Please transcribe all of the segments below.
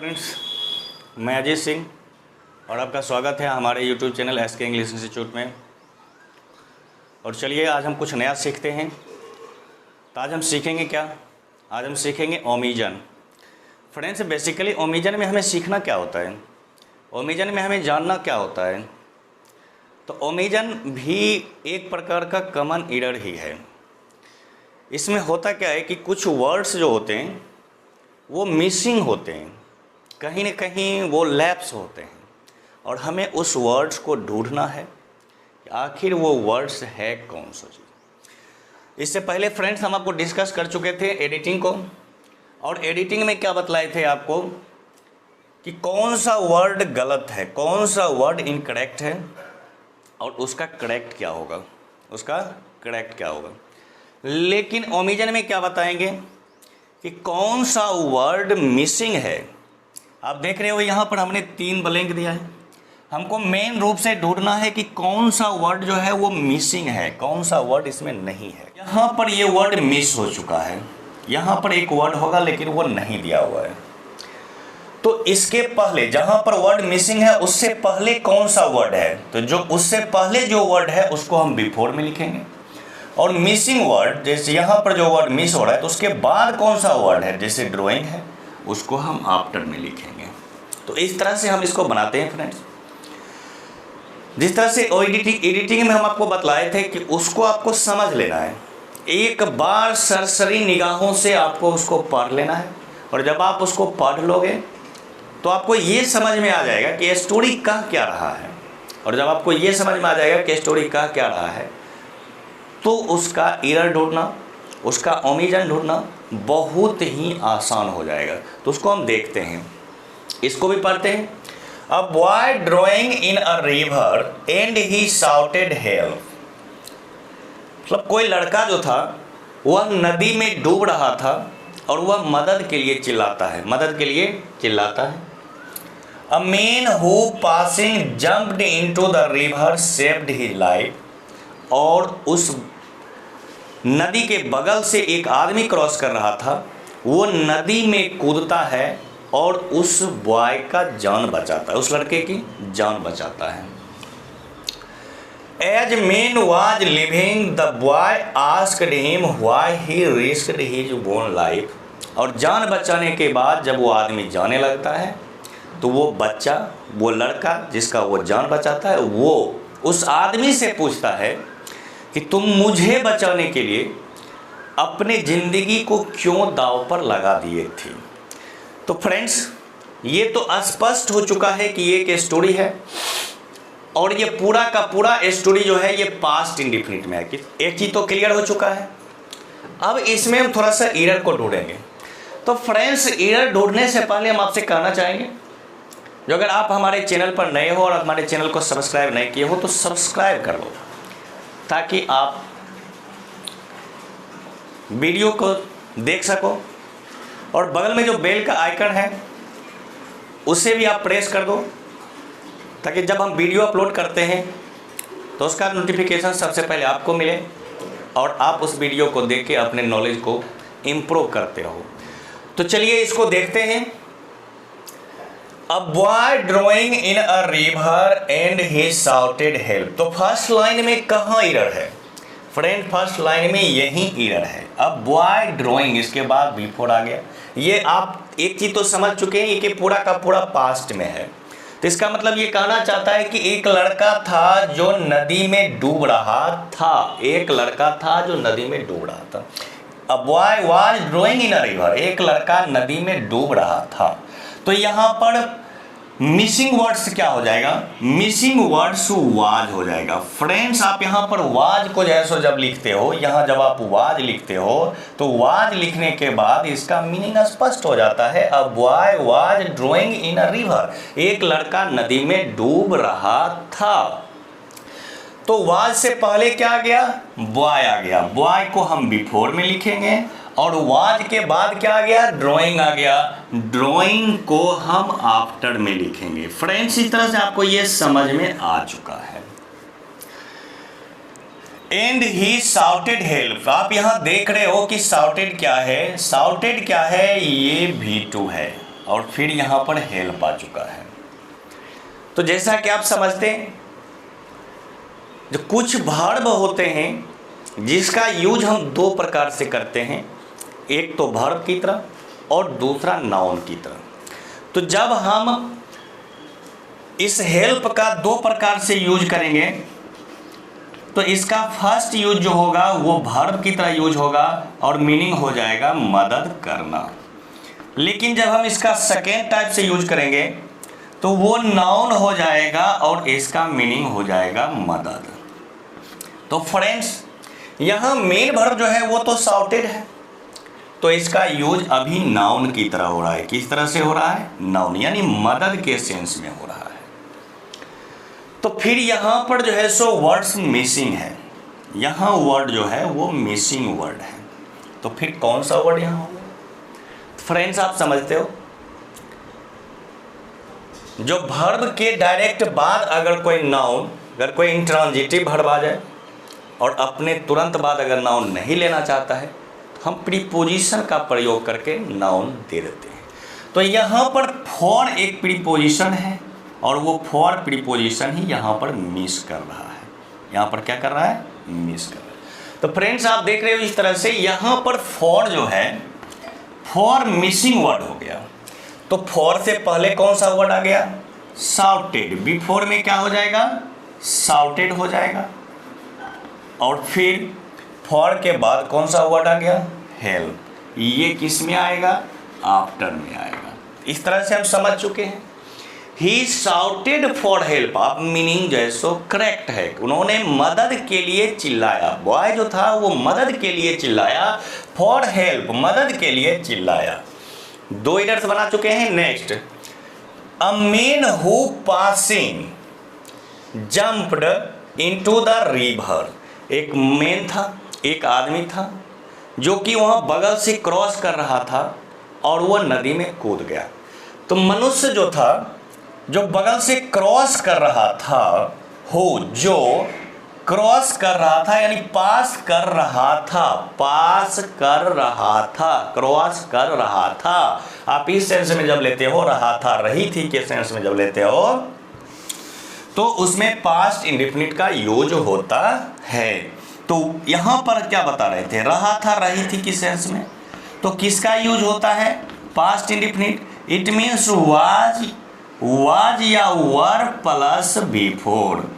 Friends, मैं अजय सिंह और आपका स्वागत है हमारे YouTube channel SK English institute में। और चलिए आज हम कुछ नया सीखते हैं। तो आज हम सीखेंगे क्या? आज हम सीखेंगे ओमिजन। फ्रेंड्स, बेसिकली ओमिजन में हमें सीखना क्या होता है, ओमिजन में हमें जानना क्या होता है। तो ओमिजन भी एक प्रकार का कॉमन एरर ही है। इसमें होता क्या है कि कुछ वर्ड्स जो होते हैं वो मिसिंग होते हैं, कहीं न कहीं वो लैप्स होते हैं और हमें उस वर्ड्स को ढूंढना है कि आखिर वो वर्ड्स है कौन सा चीज़। इससे पहले फ्रेंड्स हम आपको डिस्कस कर चुके थे एडिटिंग को, और एडिटिंग में क्या बतलाए थे आपको कि कौन सा वर्ड गलत है, कौन सा वर्ड इनकरेक्ट है और उसका करेक्ट क्या होगा, उसका करेक्ट क्या होगा। लेकिन ओमिजन में क्या बताएंगे कि कौन सा वर्ड मिसिंग है। आप देख रहे हो यहाँ पर हमने 3 ब्लैंक दिया है। हमको मेन रूप से ढूंढना है कि कौन सा वर्ड जो है वो मिसिंग है, कौन सा वर्ड इसमें नहीं है। यहाँ पर ये वर्ड मिस हो चुका है, यहाँ पर एक वर्ड होगा लेकिन वो नहीं दिया हुआ है। तो इसके पहले जहाँ पर वर्ड मिसिंग है उससे पहले कौन सा वर्ड है, तो जो उससे पहले जो वर्ड है उसको हम बिफोर में लिखेंगे। और मिसिंग वर्ड जैसे यहाँ पर जो वर्ड मिस हो रहा है तो उसके बाद कौन सा वर्ड है, जैसे ड्राइंग है, उसको हम आफ्टर में लिखेंगे। तो इस तरह से हम इसको बनाते हैं फ्रेंड्स। जिस तरह से एडिटिंग में हम आपको बतलाए थे कि उसको आपको समझ लेना है, एक बार सरसरी निगाहों से आपको उसको पढ़ लेना है। और जब आप उसको पढ़ लोगे तो आपको ये समझ में आ जाएगा कि स्टोरी कह क्या रहा है। और जब आपको ये समझ में आ जाएगा कि स्टोरी कह क्या रहा है तो उसका एरर ढूंढना, उसका ओमिजन ढूंढना बहुत ही आसान हो जाएगा। तो उसको हम देखते हैं, इसको भी पढ़ते हैं। A boy drawing in a river and he shouted help. मतलब कोई लड़का जो था वह नदी में डूब रहा था और वह मदद के लिए चिल्लाता है, मदद के लिए चिल्लाता है। A man who passing jumped into the river saved his life. और उस नदी के बगल से एक आदमी क्रॉस कर रहा था, वो नदी में कूदता है और उस बॉय का जान बचाता है, उस लड़के की जान बचाता है। As man was leaving the boy asked him why he risked his own life. और जान बचाने के बाद जब वो आदमी जाने लगता है तो वो बच्चा, वो लड़का जिसका वो जान बचाता है, वो उस आदमी से पूछता है कि तुम मुझे बचाने के लिए अपने ज़िंदगी को क्यों दांव पर लगा दिए थे। तो फ्रेंड्स, ये तो स्पष्ट हो चुका है कि ये एक स्टोरी है और ये पूरा का पूरा स्टोरी जो है ये पास्ट इंडिफिनिट में है। कि एक चीज़ तो क्लियर हो चुका है। अब इसमें हम थोड़ा सा एरर को ढूंढेंगे। तो फ्रेंड्स, एरर ढूंढने से पहले हम आपसे कहना चाहेंगे, जो अगर आप हमारे चैनल पर नए हो और हमारे चैनल को सब्सक्राइब नहीं किए हो तो सब्सक्राइब कर लो, ताकि आप वीडियो को देख सको। और बगल में जो बेल का आइकन है उसे भी आप प्रेस कर दो, ताकि जब हम वीडियो अपलोड करते हैं तो उसका नोटिफिकेशन सबसे पहले आपको मिले और आप उस वीडियो को देख के अपने नॉलेज को इम्प्रूव करते रहो। तो चलिए इसको देखते हैं। A boy drawing in a river and he shouted help. तो फर्स्ट लाइन में कहाँ एरर है फ्रेंड? फर्स्ट लाइन में यही एरर है। अब बॉय ड्राइंग, इसके बाद बिफोर आ गया। ये आप एक चीज तो समझ चुके हैं कि पूरा का पूरा पास्ट में है। तो इसका मतलब ये कहना चाहता है कि एक लड़का था जो नदी में डूब रहा था, एक लड़का था जो नदी में डूब रहा था। A boy was drawing in a river, एक लड़का नदी में डूब रहा था। तो यहाँ पर मिसिंग वर्ड्स क्या हो जाएगा? मिसिंग वर्ड्स वाज हो जाएगा। फ्रेंड्स, आप यहाँ पर वाज को जैसे जब लिखते हो, यहाँ जब आप वाज लिखते हो तो वाज लिखने के बाद इसका मीनिंग स्पष्ट हो जाता है। A boy was drawing in a river, एक लड़का नदी में डूब रहा था। तो वाज से पहले क्या आ गया? बॉय आ गया। बॉय को हम बिफोर में लिखेंगे और वाज के बाद क्या आ गया? ड्राइंग आ गया। ड्राइंग को हम आफ्टर में लिखेंगे। फ्रेंड्स, इस तरह से आपको ये समझ में आ चुका है। And he shouted help. आप यहाँ देख रहे हो कि शाउटेड क्या है? शाउटेड क्या है? ये V2 है और फिर यहाँ पर हेल्प आ चुका है। तो जैसा कि आप समझते हैं, जो कुछ वर्ब होते हैं जिसका यूज हम दो प्रकार से करते हैं, एक तो वर्ब की तरह और दूसरा नाउन की तरह। तो जब हम इस हेल्प का दो प्रकार से यूज करेंगे तो इसका फर्स्ट यूज जो होगा वो वर्ब की तरह यूज होगा और मीनिंग हो जाएगा मदद करना। लेकिन जब हम इसका सेकेंड टाइप से यूज करेंगे तो वो नाउन हो जाएगा और इसका मीनिंग हो जाएगा मदद। तो फ्रेंड्स, यहाँ मेन वर्ब जो है वो तो शाउटेड है, तो इसका यूज अभी नाउन की तरह हो रहा है। किस तरह से हो रहा है? नाउन, यानी मदद के सेंस में हो रहा है। तो फिर यहाँ पर जो है सो वर्ड्स मिसिंग है, यहाँ वर्ड जो है वो मिसिंग वर्ड है। तो फिर कौन सा वर्ड यहाँ होगा? फ्रेंड्स, आप समझते हो, जो वर्ब के डायरेक्ट बाद अगर कोई नाउन, अगर कोई इंट्रांजिटिव वर्ब आ जाए और अपने तुरंत बाद अगर नाउन नहीं लेना चाहता है तो हम प्रीपोजिशन का प्रयोग करके नाउन दे देते हैं। तो यहाँ पर फॉर एक प्रीपोजिशन है और वो फॉर प्रीपोजिशन ही यहाँ पर मिस कर रहा है। यहाँ पर क्या कर रहा है? मिस कर रहा है। तो फ्रेंड्स, आप देख रहे हो इस तरह से यहाँ पर फॉर जो है, फॉर मिसिंग वर्ड हो गया। तो फॉर से पहले कौन सा वर्ड आ गया? शाउटेड। बिफोर में क्या हो जाएगा? शाउटेड हो जाएगा। और फिर फॉर के बाद कौन सा वर्ड आ गया? हेल्प। ये किस में आएगा? आफ्टर में आएगा। इस तरह से हम समझ चुके हैं। ही शाउटेड फॉर हेल्प, आप मीनिंग जो है सो करेक्ट है। उन्होंने मदद के लिए चिल्लाया। बॉय जो था वो मदद के लिए चिल्लाया, फॉर हेल्प, मदद के लिए चिल्लाया। दो इडर्स बना चुके हैं। Next, a man who passing jumped into the river. एक मैन था, एक आदमी था जो कि वहाँ बगल से क्रॉस कर रहा था और वह नदी में कूद गया। तो मनुष्य जो था, जो बगल से क्रॉस कर रहा था, जो क्रॉस कर रहा था यानी पास कर रहा था, पास कर रहा था, क्रॉस कर रहा था। आप इस सेंस में जब लेते हो, रहा था, रही थी के सेंस में जब लेते हो तो उसमें पास्ट इंडेफिनिट का यूज होता है। तो यहाँ पर क्या बता रहे थे? रहा था, रही थी किस सेंस में? तो किसका यूज होता है? Past indefinite. It means was या वर प्लस बिफोर।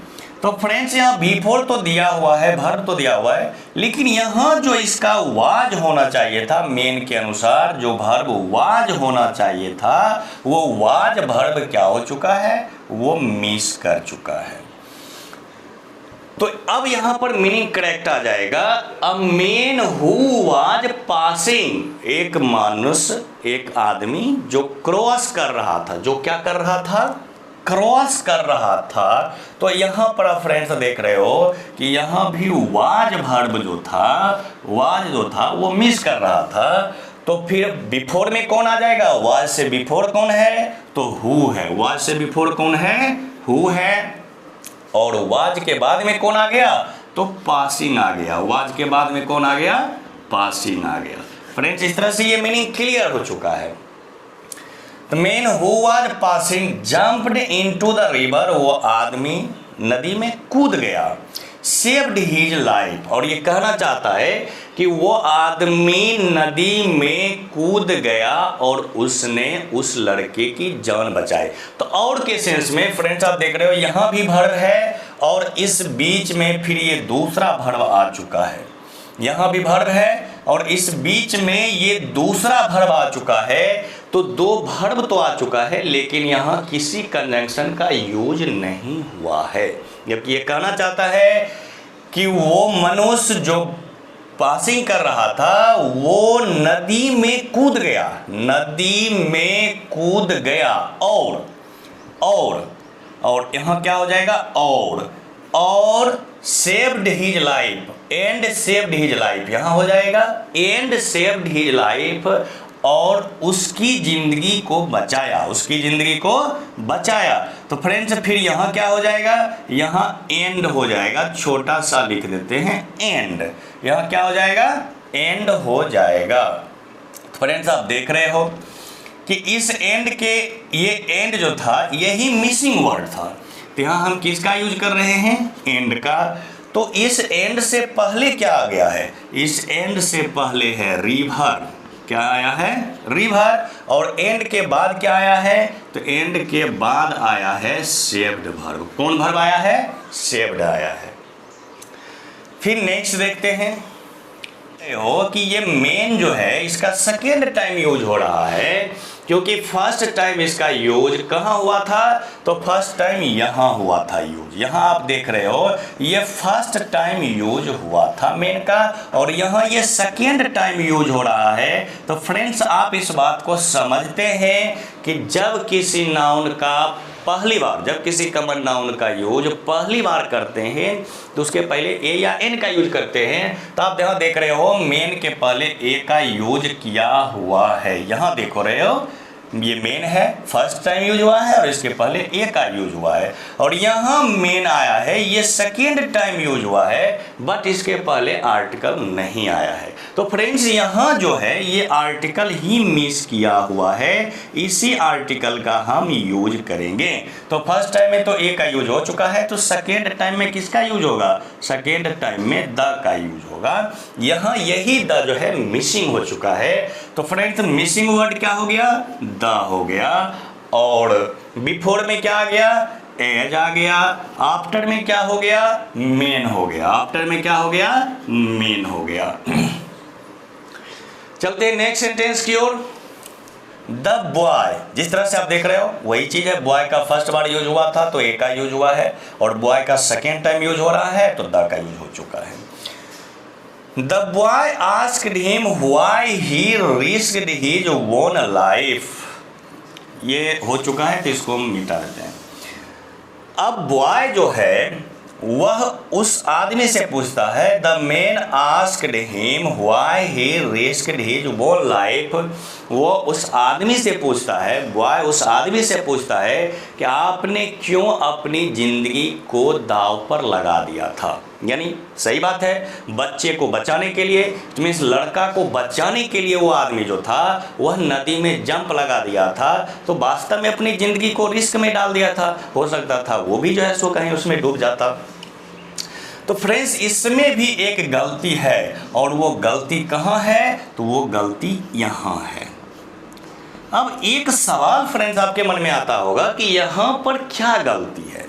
तो फ्रेंड्स, यहाँ बिफोर तो दिया हुआ है, वर्ब तो दिया हुआ है, लेकिन यहाँ जो इसका वाज होना चाहिए था, मेन के अनुसार जो वर्ब वाज होना चाहिए था, वो वाज वर्ब क्या हो चुका है? वो मिस कर चुका है। तो अब यहाँ पर मीनिंग करेक्ट आ जाएगा। A man who was passing, एक मनुष्य, एक आदमी जो क्रॉस कर रहा था। जो क्या कर रहा था? क्रॉस कर रहा था। तो यहाँ पर फ्रेंड्स देख रहे हो कि यहाँ भी वाज वर्ब जो था, वाज जो था वो मिस कर रहा था। तो फिर बिफोर में कौन आ जाएगा? वाज से बिफोर कौन है? तो हु है। वाज से बिफोर कौन है? हु है। और वाज के बाद में कौन आ गया? तो पासिंग आ गया। वाज के बाद में कौन आ गया? पासिंग आ गया। फ्रेंड्स, इस तरह से ये मीनिंग क्लियर हो चुका है। The man who was passing jumped into the river, वो आदमी नदी में कूद गया। Saved his life, और ये कहना चाहता है कि वो आदमी नदी में कूद गया और उसने उस लड़के की जान बचाई। तो और के सेंस में फ्रेंड्स आप देख रहे हो यहाँ भी वर्ब है और इस बीच में फिर ये दूसरा वर्ब आ चुका है। यहाँ भी वर्ब है और इस बीच में ये दूसरा वर्ब आ चुका है। तो दो वर्ब तो आ चुका है, लेकिन यहाँ किसी कंजंक्शन का यूज नहीं हुआ है। जबकि ये कहना चाहता है कि वो मनुष्य जो पासिंग कर रहा था वो नदी में कूद गया, नदी में कूद गया। और यहाँ क्या हो जाएगा? और saved his life, and saved his life यहाँ हो जाएगा एंड सेव्ड हिज लाइफ, और उसकी जिंदगी को बचाया, उसकी जिंदगी को बचाया। तो फ्रेंड्स फिर यहाँ क्या हो जाएगा? यहाँ एंड हो जाएगा, छोटा सा लिख देते हैं एंड। यहाँ क्या हो जाएगा? एंड हो जाएगा। फ्रेंड्स आप देख रहे हो कि इस एंड के, ये एंड जो था यही मिसिंग वर्ड था, तो यहाँ हम किसका यूज कर रहे हैं, एंड का। तो इस एंड से पहले क्या आ गया है, इस एंड से पहले है रिवर, क्या आया है, रिवर। और एंड के बाद क्या आया है, तो एंड के बाद आया है सेव्ड वर्ब। कौन वर्ब आया है, सेव्ड आया है। फिर नेक्स्ट देखते हैं हो कि ये मेन जो है इसका सेकेंड टाइम यूज हो रहा है, क्योंकि फर्स्ट टाइम इसका यूज कहाँ हुआ था, तो फर्स्ट टाइम यहाँ हुआ था यूज। यहाँ आप देख रहे हो ये फर्स्ट टाइम यूज हुआ था मेन का, और यहाँ ये सेकेंड टाइम यूज हो रहा है। तो फ्रेंड्स आप इस बात को समझते हैं कि जब किसी नाउन का पहली बार, जब किसी कॉमन नाउन का यूज पहली बार करते हैं तो उसके पहले ए या एन का यूज करते हैं। तो आप यहाँ देख रहे हो मेन के पहले ए का यूज किया हुआ है, यहाँ देखो रहे हो ये मेन है, फर्स्ट टाइम यूज हुआ है और इसके पहले ए का यूज हुआ है। और यहाँ मेन आया है, ये सेकेंड टाइम यूज हुआ है, बट इसके पहले आर्टिकल नहीं आया है। तो फ्रेंड्स यहाँ जो है ये आर्टिकल ही मिस किया हुआ है, इसी आर्टिकल का हम यूज करेंगे। तो फर्स्ट टाइम में तो ए का यूज हो चुका है, तो सेकेंड टाइम में किसका यूज होगा, सेकेंड टाइम में द का यूज होगा। यहाँ यही द जो है मिसिंग हो चुका है। तो फ्रेंड्स मिसिंग वर्ड क्या हो गया, द हो गया। और बिफोर में क्या आ गया, एज आ गया। आफ्टर में क्या हो गया, मेन हो गया। आफ्टर में क्या हो गया, मेन हो गया। चलते हैं नेक्स्ट सेंटेंस की ओर। द बॉय, जिस तरह से आप देख रहे हो वही चीज है, बॉय का फर्स्ट बार यूज हुआ था तो ए का यूज हुआ है, और बॉय का सेकेंड टाइम यूज हो रहा है तो द का यूज हो चुका है। The boy asked him why he risked his own life। ये हो चुका है तो इसको हम मिटा देते हैं। अब बॉय जो है वह उस आदमी से पूछता है, the man asked him why he risked his own life. वो उस आदमी से पूछता है, बॉय उस आदमी से पूछता है कि आपने क्यों अपनी जिंदगी को दांव पर लगा दिया था। यानी सही बात है, बच्चे को बचाने के लिए, मीन्स लड़का को बचाने के लिए वो आदमी जो था वह नदी में जंप लगा दिया था, तो वास्तव में अपनी ज़िंदगी को रिस्क में डाल दिया था। हो सकता था वो भी जो है सो कहीं उसमें डूब जाता। तो फ्रेंड्स इसमें भी एक गलती है, और वो गलती कहाँ है, तो वो गलती यहाँ है। अब एक सवाल फ्रेंड्स आपके मन में आता होगा कि यहाँ पर क्या गलती है,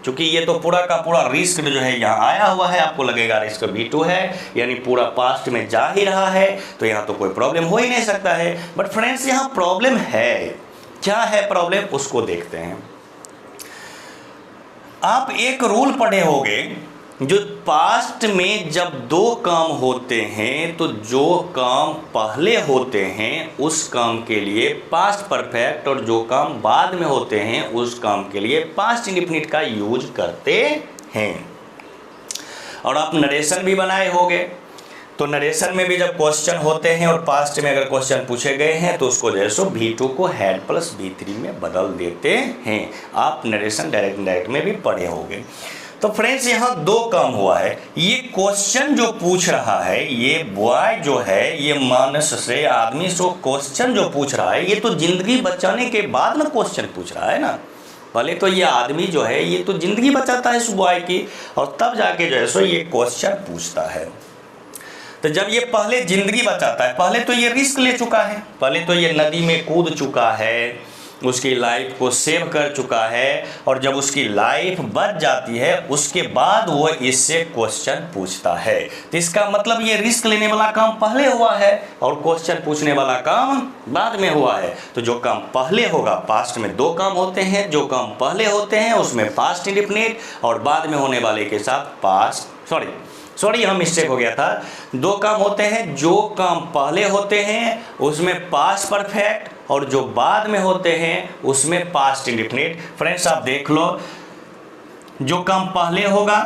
क्योंकि ये तो पूरा का पूरा रिस्क जो है यहाँ आया हुआ है, आपको लगेगा रिस्क V2 है, यानी पूरा पास्ट में जा ही रहा है, तो यहाँ तो कोई प्रॉब्लम हो ही नहीं सकता है। बट फ्रेंड्स यहाँ प्रॉब्लम है, क्या है प्रॉब्लम, उसको देखते हैं। आप एक रूल पढ़े होंगे, जो पास्ट में जब दो काम होते हैं तो जो काम पहले होते हैं उस काम के लिए पास्ट परफेक्ट, और जो काम बाद में होते हैं उस काम के लिए पास्ट इंडेफिनिट का यूज करते हैं। और आप नरेशन भी बनाए होंगे, तो नरेशन में भी जब क्वेश्चन होते हैं और पास्ट में अगर क्वेश्चन पूछे गए हैं तो उसको जैसो V2 को हैड प्लस V3 में बदल देते हैं। आप नरेशन डायरेक्ट इनडायरेक्ट में भी पढ़े होंगे। तो फ्रेंड्स यहाँ दो काम हुआ है। ये क्वेश्चन जो पूछ रहा है, ये बॉय जो है, ये मानस से आदमी से क्वेश्चन जो पूछ रहा है, ये तो जिंदगी बचाने के बाद ना क्वेश्चन पूछ रहा है ना। पहले तो ये आदमी जो है ये तो जिंदगी बचाता है इस बॉय की, और तब जाके जो है सो ये क्वेश्चन पूछता है। तो जब ये पहले जिंदगी बचाता है, पहले तो ये रिस्क ले चुका है, पहले तो ये नदी में कूद चुका है, उसकी लाइफ को सेव कर चुका है, और जब उसकी लाइफ बच जाती है उसके बाद वो इससे क्वेश्चन पूछता है। तो इसका मतलब ये रिस्क लेने वाला काम पहले हुआ है और क्वेश्चन पूछने वाला काम बाद में हुआ है। तो जो काम पहले होगा, पास्ट में दो काम होते हैं, जो काम पहले होते हैं उसमें पास्ट इंडेफिनिट, और बाद में होने वाले के साथ पास्ट, सॉरी हम मिस्टेक हो गया था। दो काम होते हैं, जो काम पहले होते हैं उसमें पास्ट परफेक्ट, और जो बाद में होते हैं उसमें पास्ट इंडेफिनिट। फ्रेंड्स आप देख लो, जो काम पहले होगा,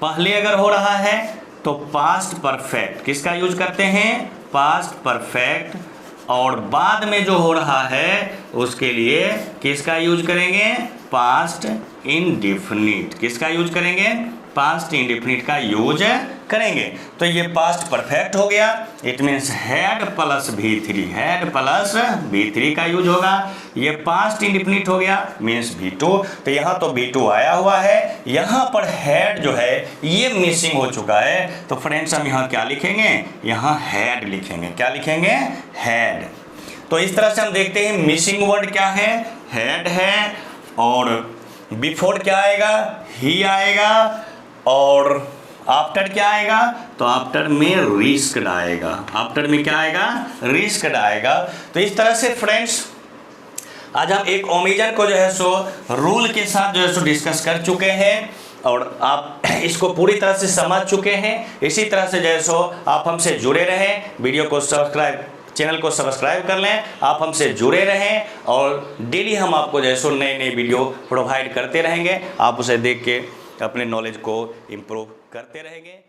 पहले अगर हो रहा है तो पास्ट परफेक्ट किसका यूज करते हैं, पास्ट परफेक्ट, और बाद में जो हो रहा है उसके लिए किसका यूज करेंगे, पास्ट इंडेफिनिट। किसका यूज करेंगे, पास्ट इंडेफिनिट का यूज करेंगे। तो ये पास्ट परफेक्ट हो गया, it means had plus V3, had plus V3 का यूज होगा। ये पास्ट इंडिफिनिट हो गया, मीन्स V2। तो यहाँ तो V2 आया हुआ है, यहाँ पर हैड जो है ये मिसिंग हो चुका है। तो फ्रेंड्स हम यहाँ क्या लिखेंगे, यहाँ हैड लिखेंगे। क्या लिखेंगे, हैड। तो इस तरह से हम देखते हैं मिसिंग वर्ड क्या है, हैड है, और बिफोर क्या आएगा, ही आएगा, और आफ्टर क्या आएगा, तो आफ्टर में रिस्क्ड आएगा। आफ्टर में क्या आएगा, रिस्क्ड आएगा। तो इस तरह से फ्रेंड्स आज हम एक ओमिजन को जो है सो रूल के साथ जो है सो डिस्कस कर चुके हैं, और आप इसको पूरी तरह से समझ चुके हैं। इसी तरह से जो है सो आप हमसे जुड़े रहें, वीडियो को सब्सक्राइब, चैनल को सब्सक्राइब कर लें, आप हमसे जुड़े रहें, और डेली हम आपको जो है सो नए नए वीडियो प्रोवाइड करते रहेंगे। आप उसे देख के अपने नॉलेज को इम्प्रूव करते रहेंगे।